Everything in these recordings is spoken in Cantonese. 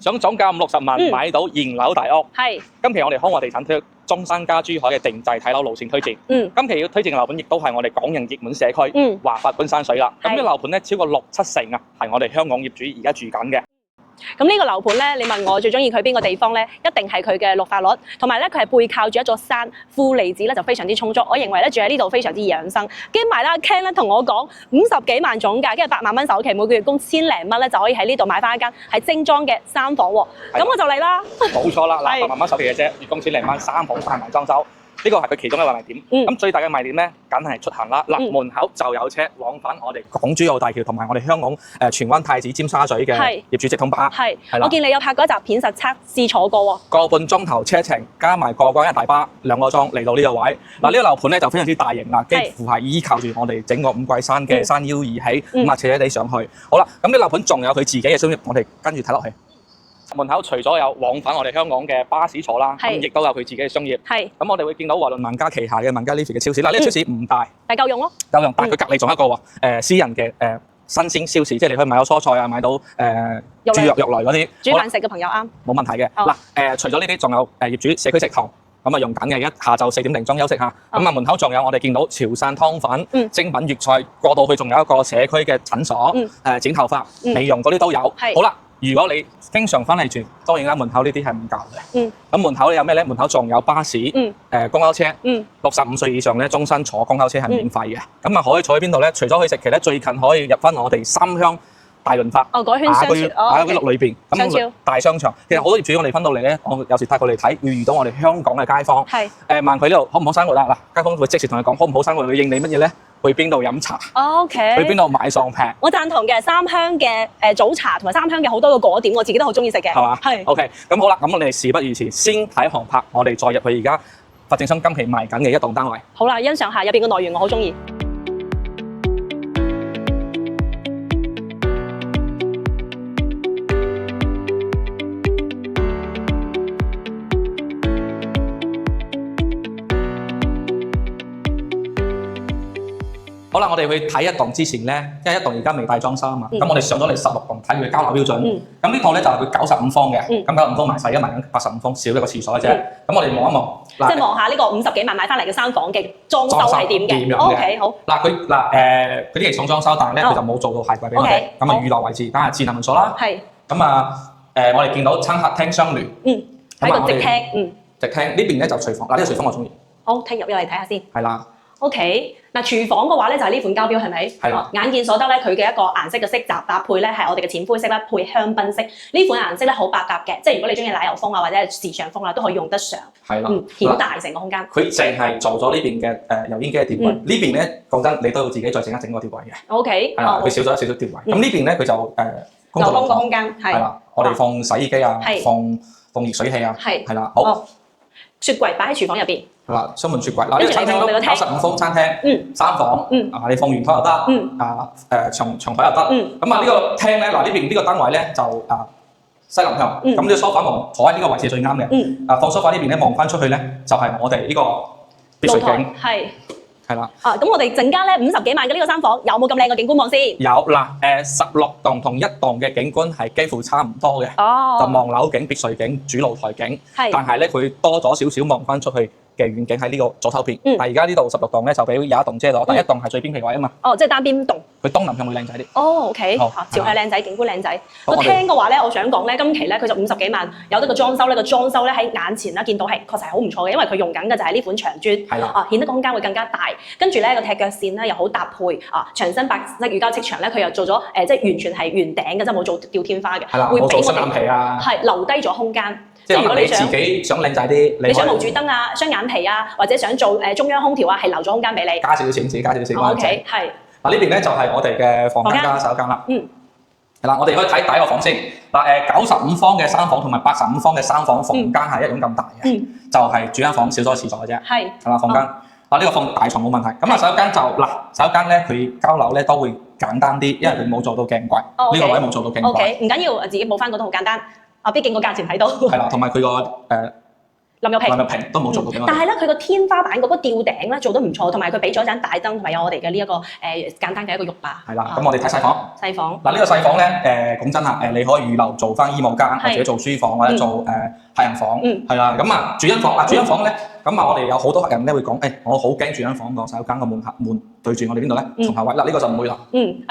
想總價50-60萬買到現樓大屋。係。今期我哋康華地產推出中山加珠海嘅定製睇樓路線推薦。今期要推薦嘅樓盤亦都係我哋港人熱門社區，華發觀山水啦。咁呢個樓盤咧超過6-7成啊，係我哋香港業主而家住緊嘅。咁呢個樓盤咧，你問我最中意佢邊個地方咧？一定係佢嘅綠化率，同埋咧佢係背靠住一座山，負離子咧就非常之充足。我認為咧住喺呢度非常之養生。跟埋啦 Ken 咧同我講50幾萬總價，跟住8萬蚊首期，每個月供1000零蚊咧就可以喺呢度買翻一間係精裝嘅3房喎。咁我就嚟啦。冇錯啦，嗱8萬蚊首期嘅啫，月供1000零蚊3房帶埋裝修。呢個係佢其中一個賣點。咁最大嘅賣點咧，梗係出行啦。嗱，門口就有車往返我哋港珠澳大橋同埋我哋香港荃灣太子尖沙咀嘅業主直通巴。係啦。我見你有拍過一集片實測試坐過喎。個半鐘頭車程，加埋過關一大巴2個鐘嚟到呢個位。嗱，呢個樓盤咧就非常之大型啦，幾乎係依靠住我哋整個五桂山嘅山腰而起，咁啊斜斜地上去。好啦，咁呢樓盤仲有佢自己嘅商業，我哋跟住睇落去。門口除咗有往返我哋香港嘅巴士坐啦，咁亦都有佢自己嘅商業。咁我哋會見到華倫萬家旗下嘅萬家 Livy 嘅超市。嗱，呢個超市唔大，但夠用咯。夠用，但係佢隔離仲有一個喎，私人嘅新鮮超市，即係你可以買到蔬菜啊，買到豬肉肉類嗰啲。煮飯食嘅朋友啱。冇問題嘅。嗱，除咗呢啲，仲有業主社區食堂，咁啊用緊嘅，而家下晝4點零鐘休息下。咁啊門口仲有我哋見到潮汕湯粉、精品粵菜，過到去仲有一個社區嘅診所，剪頭髮、美容嗰啲都有。好啦。如果你經常翻嚟住，當然啦，門口呢啲係唔夠嘅。咁門口有咩咧？門口仲有巴士、公交車。65歲以上咧，終身坐公交車係免費嘅。咁啊，可以坐喺邊度咧？除咗去食，其實最近可以入翻我哋三鄉大潤發。嗰圈商場。喺裏邊。咁大商場。其實好多業主我哋翻到嚟咧，我有時帶佢嚟睇，會遇到我哋香港嘅街坊。問佢呢度好唔好生活啦？嗱，街坊會即時同你講好唔好生活，佢應你乜嘢咧？去邊度飲茶 ？OK。去邊度買餸劈？我贊同嘅，三鄉嘅早茶同埋三鄉嘅好多個果點，我自己都好中意食嘅。係嘛？係。OK。咁好啦，咁我哋事不宜遲，先睇航拍，我哋再入去而家發展商今期賣緊嘅一棟單位。好啦，欣賞下入邊嘅內容，我好中意。好啦，我哋去睇一棟之前咧，因為一棟而家未帶裝修啊嘛，咁我哋上咗嚟16棟睇佢嘅交樓標準。咁呢棟咧就係佢95方嘅，咁95方賣晒，而家賣緊85方，少一個廁所嘅啫。咁我哋望一望，即係望下呢個50幾萬買翻嚟嘅3房嘅裝修係點嘅。OK， 好。嗱佢佢啲係重裝修，但係咧佢就冇做到鞋櫃俾我哋。咁啊預留位置，梗係智能門鎖啦。係。咁啊我哋見到餐客廳相聯。喺個直廳。直廳呢邊咧就廚房，嗱呢個廚房我中意。好，聽入嚟睇下先。係啦。OK，嗱廚房嘅話咧就係呢款膠標係咪？係啦。眼見所得咧，佢嘅一個顏色嘅色澤搭配咧係我哋嘅淺灰色啦，配香檳色。呢款顏色咧好百搭嘅，即係如果你中意奶油風啊或者係時尚風啦，都可以用得上。係啦。顯大成個空間。佢淨係做咗呢邊嘅油煙機嘅碟位，呢邊咧講真，你都要自己再整一整個碟位嘅。OK。係啦，佢少咗一少少碟位。咁呢邊咧佢就留空個空間。係啦，我哋放洗衣機啊，放熱水器啊。係啦，好。雪櫃擺喺廚房入邊。係啦，雙門雪櫃。嗱呢個餐廳都95方餐廳，3房。你放圓台又得，長台又得。咁啊呢個廳咧，嗱呢邊呢個單位咧就西南向。咁呢個梳化望坐喺呢個位置最啱嘅。放梳化呢邊咧望翻出去咧，就係我哋呢個別墅景。係啦。咁我哋陣間咧50幾萬嘅呢個3房，有冇咁靚嘅景觀望先？有嗱，16棟同一棟嘅景觀係幾乎差唔多嘅。就望樓景、別墅景、主露台景。但係咧佢多咗少少望翻出去嘅遠景喺呢個左手邊。但係而家呢度16棟咧就俾有一棟遮咗，第一棟係最邊皮位啊嘛。即係單邊棟。佢東南向會靚仔啲。OK。朝向靚仔，景觀靚仔。個廳嘅話咧，我想講咧，今期咧佢就50幾萬，有得個裝修咧，個裝修咧喺眼前啦見到係確實係好唔錯嘅，因為佢用緊嘅就係呢款長磚。係啦。顯得個空間會更加大。跟住咧個踢腳線咧又好搭配牆身白色乳膠漆牆咧，佢又做咗即係完全係圓頂嘅，即係冇做吊天花嘅。係啦，冇做雙眼皮啊。係留低咗空間。即係如果你自己想靚仔啲，你想無柱燈啊、雙眼皮啊，或者想做中央空調啊，係留咗空間俾你。加少少錢，自己加少少。OK， 係。嗱呢邊咧就係我哋嘅房間加洗手間啦。係啦，我哋可以睇第一個房先。嗱95方嘅3房同埋85方嘅3房房間係一樣咁大嘅，就係住間房少咗廁所嘅啫。係。係啦，房間。嗱呢個放大床冇問題。咁啊洗手間就洗手間咧佢交樓咧都會簡單啲，因為佢冇做到鏡櫃，呢個位冇做到鏡櫃。OK， 唔緊要，自己補翻嗰度好簡單。畢竟個價錢睇到。係啦，同埋佢個淋浴屏都冇做到。但係咧，佢個天花板嗰個吊頂咧做得唔錯，同埋佢俾咗盞大燈，同埋有我哋嘅呢一個簡單嘅一個浴霸。係啦，咁我哋睇細房。細房嗱呢個細房咧，講真啦，你可以預留做翻衣帽間，或者做書房或者做客人房，係啦。咁啊主人房，主人房咧，咁啊我哋有好多客人咧會講，我好驚主人房個洗手間個門對住我哋邊度咧？從後位。嗱呢個就唔會啦。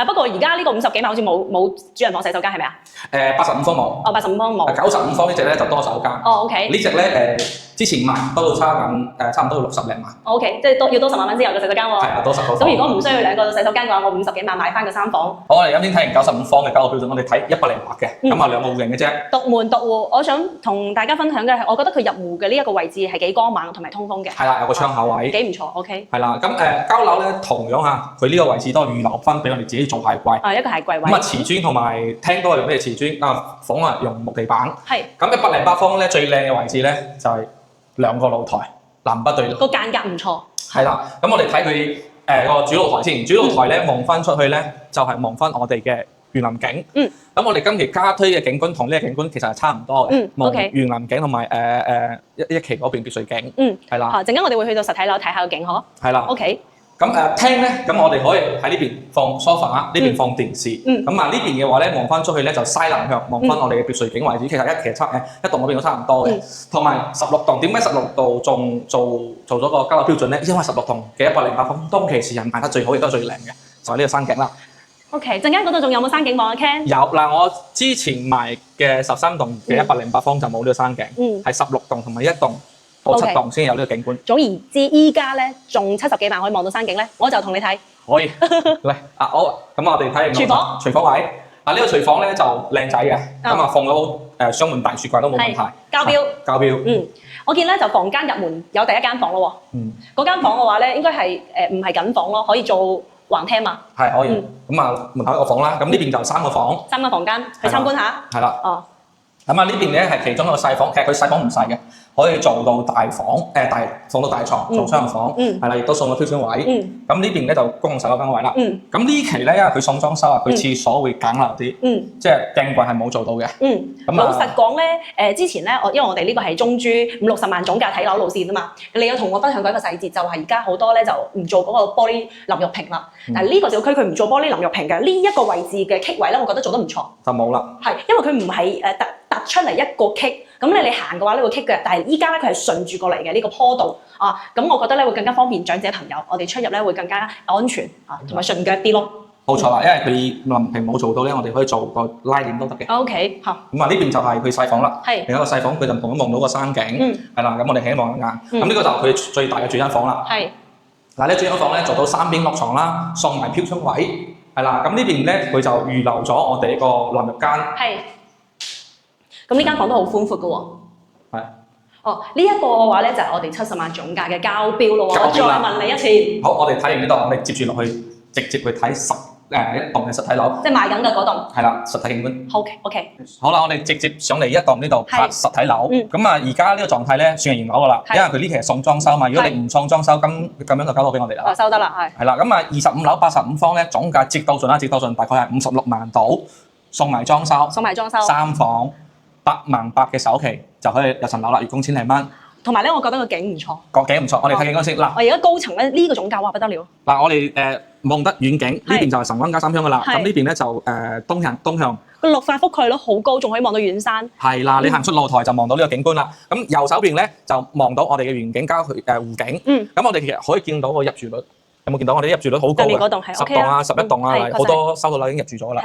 不過而家呢個50幾萬好似冇主人房洗手間係咪啊？85方冇。哦，85方冇。95方呢隻咧就多洗手間。哦，OK。呢隻咧之前賣都到差唔多60零萬。OK， 即係要多10萬蚊先有個洗手間喎。係啊，多10個。咁如果唔需要2個洗手間嘅話，我50幾萬買翻個3房。好，我哋啱先睇完95方嘅交樓標準，我哋睇108嘅，咁啊2個戶型嘅啫。獨門獨戶，我想同大家分享嘅係，我覺得佢入戶嘅呢一個位置係幾光猛同埋通風嘅。係啦，有個窗口位。幾唔錯 ，OK。係啦，咁交樓咧同樣嚇，佢呢個位置都係預留翻俾我哋自己做鞋櫃。一個鞋櫃位。咁啊瓷磚同埋廳都係用咩瓷磚？房啊用木地板。係。咁108方咧最靚嘅位置咧就係2個露台，南北對。個間隔唔錯。係啦，咁我哋睇佢個主露台先。主露台咧望翻出去咧就係望翻我哋嘅園林景。咁我哋今期加推嘅景觀同呢個景觀其實係差唔多嘅。望園林景同埋一期嗰邊別墅景。係啦。陣間我哋會去到實體樓睇下個景，嗬。係啦。OK。咁廳咧，咁我哋可以喺呢邊放 sofa，呢邊放電視。咁啊呢邊嘅話咧，望翻出去咧就西南向，望翻我哋嘅別墅景位置。其實一棟嗰邊都差唔多嘅。同埋16棟，點解16棟仲做咗個交樓標準咧？因為16棟嘅108方當其時人賣得最好亦都最靚嘅，就係呢個山景啦。OK， 陣間嗰度仲有冇山景望啊 Ken？有嗱，我之前賣嘅13棟嘅108方就冇呢個山景，係16棟同埋1棟。7棟先有呢個景觀。總而言之，依家咧仲70幾萬可以望到山景咧，我就同你睇。可以。嚟好，咁我哋睇廚房。廚房位，呢個廚房咧就靚仔嘅，咁啊放到雙門大雪櫃都冇問題。交標。交標。我見咧就房間入門有第一間房咯喎。嗰間房嘅話咧，應該係唔係緊房咯，可以做橫廳嘛。係可以。咁啊門口一個房啦，咁呢邊就3個房。3個房間，去參觀下。係啦。哦。咁啊呢邊咧係其中一個細房，其實佢細房唔細嘅，可以做到大房，放到大床，做雙人房，係啦，亦都送個挑選位。咁呢邊咧就公共洗手間位啦。咁呢期咧因為佢送裝修啊，佢廁所會簡陋啲，即係釘櫃係冇做到嘅。咁老實講咧，之前咧因為我哋呢個係中珠50、60萬總價睇樓路線啊嘛，你有同我分享過一個細節，就係而家好多咧就唔做嗰個玻璃淋浴屏啦。但係呢個小區佢唔做玻璃淋浴屏嘅，呢一個位置嘅隙位咧，我覺得做得唔錯。就冇啦。係，因為佢唔係突出嚟一個隙，咁你行嘅話呢會棘嘅，但係依家咧佢係順住過嚟嘅呢個坡道啊，咁我覺得咧會更加方便長者朋友，我哋出入咧會更加安全啊，同埋順腳啲咯。冇錯啦，因為佢淋屏冇做到咧，我哋可以做個拉鏈都得嘅。OK， 好。咁啊呢邊就係佢細房啦，係。另一個細房佢就同樣望到個山景，係啦，咁我哋起望一眼。咁呢個就係佢最大嘅主人房啦。係。嗱呢主人房咧做到3邊落床啦，送埋飄窗位，係啦。咁呢邊咧佢就預留咗我哋一個淋浴間。係。咁呢間房都好寬闊嘅喎。係。哦，呢一個嘅話咧就係我哋70萬總價嘅交標咯喎。我再問你一次。好，我哋睇完呢度，我哋接住落去，直接去睇一棟嘅實體樓。即係賣緊嘅嗰棟。係啦，實體景觀。OK。好啦，我哋直接上嚟一棟呢度拍實體樓。咁啊，而家呢個狀態咧算係現樓㗎啦，因為佢呢期係送裝修嘛。如果你唔送裝修，咁樣就交到俾我哋啦。收得啦，係。係啦，咁啊25樓85方咧總價折到盡啦，折到盡大概係56萬到，送埋裝修。3房。88000嘅首期就可以入層樓啦，月供1000零蚊。同埋咧，我覺得個景唔錯。個景唔錯，我哋睇景嗰先嗱。我而家高層咧，呢個總價哇不得了。嗱，我哋望得遠景，呢邊就係晨光加3鄉噶啦。咁呢邊咧就東向。個綠化覆蓋率好高，仲可以望到遠山。係啦，你行出露台就望到呢個景觀啦。咁右手邊咧就望到我哋嘅園景加湖景。咁我哋其實可以見到個入住率。有冇見到我哋入住率好高嘅？10棟啊，11棟啊，好多收到樓已經入住咗啦。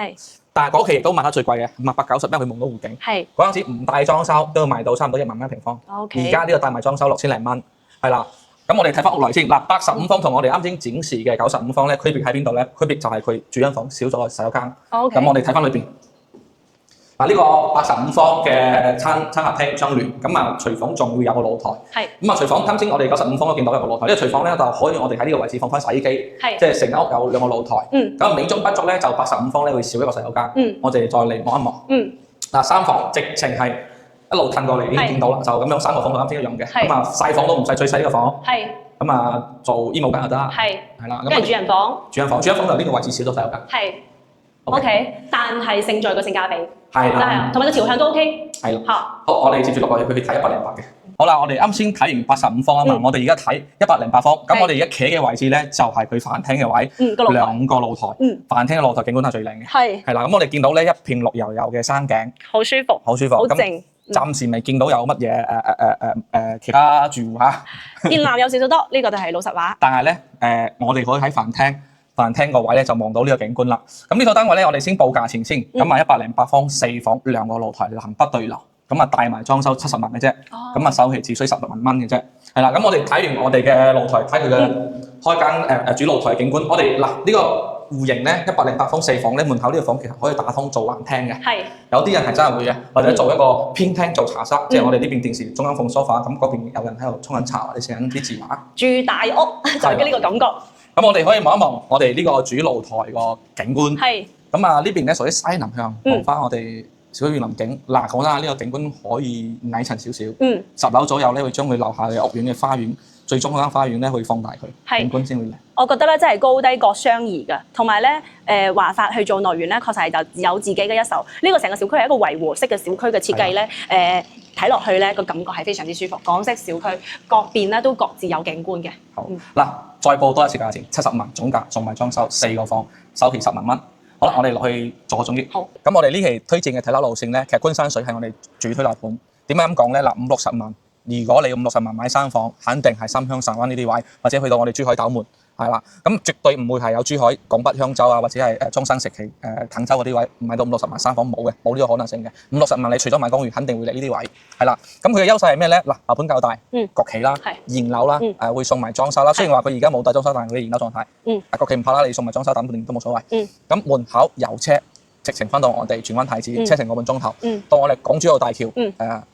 但係嗰期亦都賣得最貴嘅，590蚊佢望到湖景。係嗰陣時唔帶裝修都要賣到差唔多1萬蚊平方。而家呢個帶埋裝修6000零蚊，係啦。咁我哋睇翻屋內先。嗱，85方同我哋啱先展示嘅95方咧，區別喺邊度咧？區別就係佢主人房少咗個洗手間。咁我哋睇翻裏邊。嗱，呢個85方嘅餐客廳相聯，咁啊廚房仲會有個露台。係。咁啊廚房啱先我哋95方都見到有個露台，呢個廚房咧就可以我哋喺呢個位置放翻洗衣機。係。即係成屋有2個露台。咁美中不足咧，就85方咧會少一個洗手間。我哋再嚟望一望。嗱3房直情係一路褪過嚟已經見到啦，就咁樣3個房同啱先一樣嘅。咁啊細房都唔使最細呢個房。係。咁啊做衣帽間就得。係。係啦。跟住主人房。主人房就呢個位置少咗洗手間。係。OK， 但係勝在個性價比。係啦，同埋個朝向都 OK。係啦。好，我哋接住落去睇108嘅。好啦，我哋啱先睇完85方啊嘛，我哋而家睇108方。咁我哋而家企嘅位置咧，就係佢飯廳嘅位，兩個露台。飯廳嘅露台景觀係最靚嘅。係啦，咁我哋見到咧一片綠油油嘅山靜，好舒服，好舒服，好靜。暫時未見到有乜嘢其他住戶嚇。電纜有少少多，呢個就係老實話。但係咧我哋可以喺飯廳個位咧就望到呢個景觀啦。咁呢套單位咧，我哋先報價錢先。咁啊108方4房兩個露台，南北對流。咁啊帶埋裝修70萬嘅啫。咁啊首期只需16萬蚊嘅啫。係啦，咁我哋睇完我哋嘅露台，睇佢嘅開間主露台景觀。我哋嗱呢個戶型咧108方4房咧，門口呢個房其實可以打通做橫廳嘅。係。有啲人係真係會嘅，或者做一個偏廳做茶室，即係我哋呢邊電視中間放 sofa，咁嗰邊有人喺度沖緊茶或者寫緊啲字畫。住大屋就係呢個感覺。咁我哋可以望一望我哋呢個主露台個景觀。係。咁啊呢邊咧屬於西南向，望翻我哋小區園林景。嗱，講真呢個景觀可以矮層少少。10樓左右咧會將佢樓下嘅屋苑嘅花園，最終嗰間花園咧可以放大佢，景觀先會靚。我覺得咧真係高低各相宜㗎，同埋咧華發去做內園咧，確實係就有自己嘅一手。呢個成個小區係一個圍和式嘅小區嘅設計咧，睇落去咧個感覺係非常之舒服。港式小區各邊咧都各自有景觀嘅。好嗱，再報多一次價錢，70萬總價，仲埋裝修4個房，首期10萬蚊。好啦，我哋落去做個總結。好，咁我哋呢期推薦嘅睇樓路線咧，其實觀山水係我哋主推樓盤。點解咁講咧？嗱，50-60萬。如果你50-60萬買3房，肯定係深鄉神灣呢啲位，或者去到我哋珠海斗門，係啦，咁絕對唔會係有珠海拱北香洲啊，或者係中山石岐滕州嗰啲位買到50-60萬3房，冇嘅，冇呢個可能性嘅。50-60萬你除咗買公寓，肯定會嚟呢啲位，係啦。咁佢嘅優勢係咩咧？嗱，樓盤較大，國企啦，現樓啦，會送埋裝修啦。雖然話佢而家冇大裝修，但係佢嘅現樓狀態，國企唔怕啦，你送埋裝修等半年都冇所謂。咁門口有車。直程翻到我哋荃灣太子，車程個半鐘頭，到我哋港珠澳大橋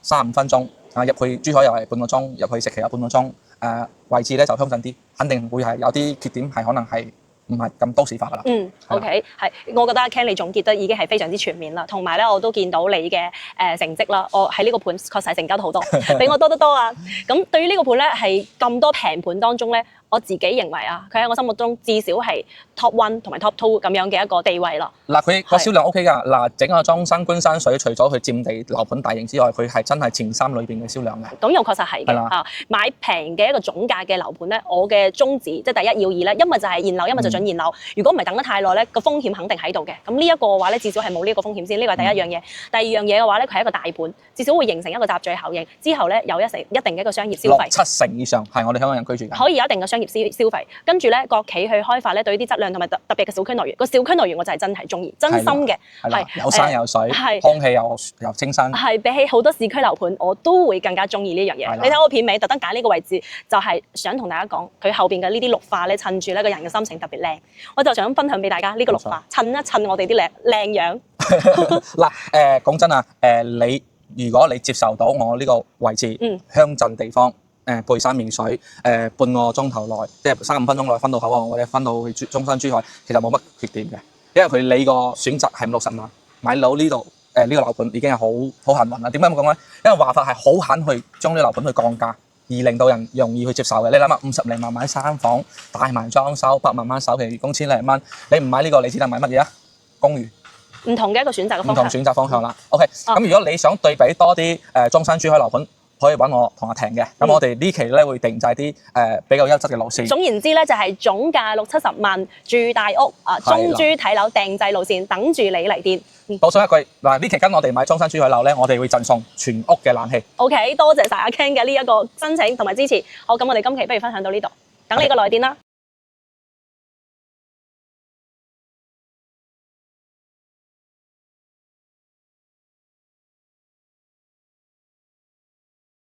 ，35分鐘，入去珠海又係半個鐘，入去石岐又半個鐘，位置咧就鄉鎮啲，肯定會係有啲缺點係可能係唔係咁都市化噶啦。OK， 係，我覺得阿 Ken 你總結得已經係非常之全面啦，同埋咧我都見到你嘅成績啦，我喺呢個盤確實係成交得好多，比我多得多啊。咁對於呢個盤咧係咁多平盤當中咧。我自己認為啊，佢喺我心目中至少係 Top 1同埋 Top 2咁樣嘅一個地位咯。嗱，佢個銷量 OK 㗎。嗱，整個裝山觀山水，除咗佢佔地樓盤大型之外，佢係真係前3裏邊嘅銷量嘅。咁又確實係嘅嚇。買平嘅一個總價嘅樓盤咧，我嘅宗旨即係第一要義咧，一咪就係現樓，一咪就準現樓。如果唔係等得太耐咧，個風險肯定喺度嘅。咁呢一個嘅話咧，至少係冇呢一個風險先。呢個係第一樣嘢。第二樣嘢嘅話咧，佢係一個大盤，至少會形成一個集聚效應。之後咧有一定嘅一個商業消費。7成以上係我哋香港人居住嘅。可以有一定嘅商業消費。跟住咧，國企去開發咧，對啲質量同埋特別嘅小區內園，個小區內園我就係真係中意，真心嘅，係有山有水，空氣又清新。係比起好多市區樓盤，我都會更加中意呢樣嘢。你睇我片尾特登揀呢個位置，就係想同大家講，佢後邊嘅呢啲綠化咧，襯住咧個人嘅心情特別靚。我就想分享俾大家呢個綠化，襯一襯我哋啲靚樣。嗱，講真啊，如果你接受到我呢個位置，鄉鎮地方。背山面水，半個鐘頭內，即係3-5分鐘內分到口岸，或者分到去中山珠海，其實冇乜缺點嘅。因為佢你個選擇係50-60萬，買到呢度呢個樓盤已經係好幸運啦。點解咁講咧？因為華發係好肯去將啲樓盤去降價，而令到人容易去接受嘅。你諗下，50零萬買3房，帶埋裝修，8萬蚊首期，月供1000零蚊，你唔買呢個，你只能買乜嘢啊？公寓。唔同嘅一個選擇嘅方向。唔同選擇方向啦。OK，咁如果你想對比多啲中山珠海樓盤，可以揾我同阿婷嘅，咁我哋呢期咧會定製啲比較優質嘅路線。總言之咧，就係總價60-70萬住大屋中珠睇樓訂製路線，等住你嚟電。補充一句，嗱，呢期跟我哋買中山珠海樓咧，我哋會贈送全屋嘅冷氣。OK， 多謝晒阿 Ken 嘅呢一個申請同埋支持。好，咁我哋今期不如分享到呢度，等你個來電啦。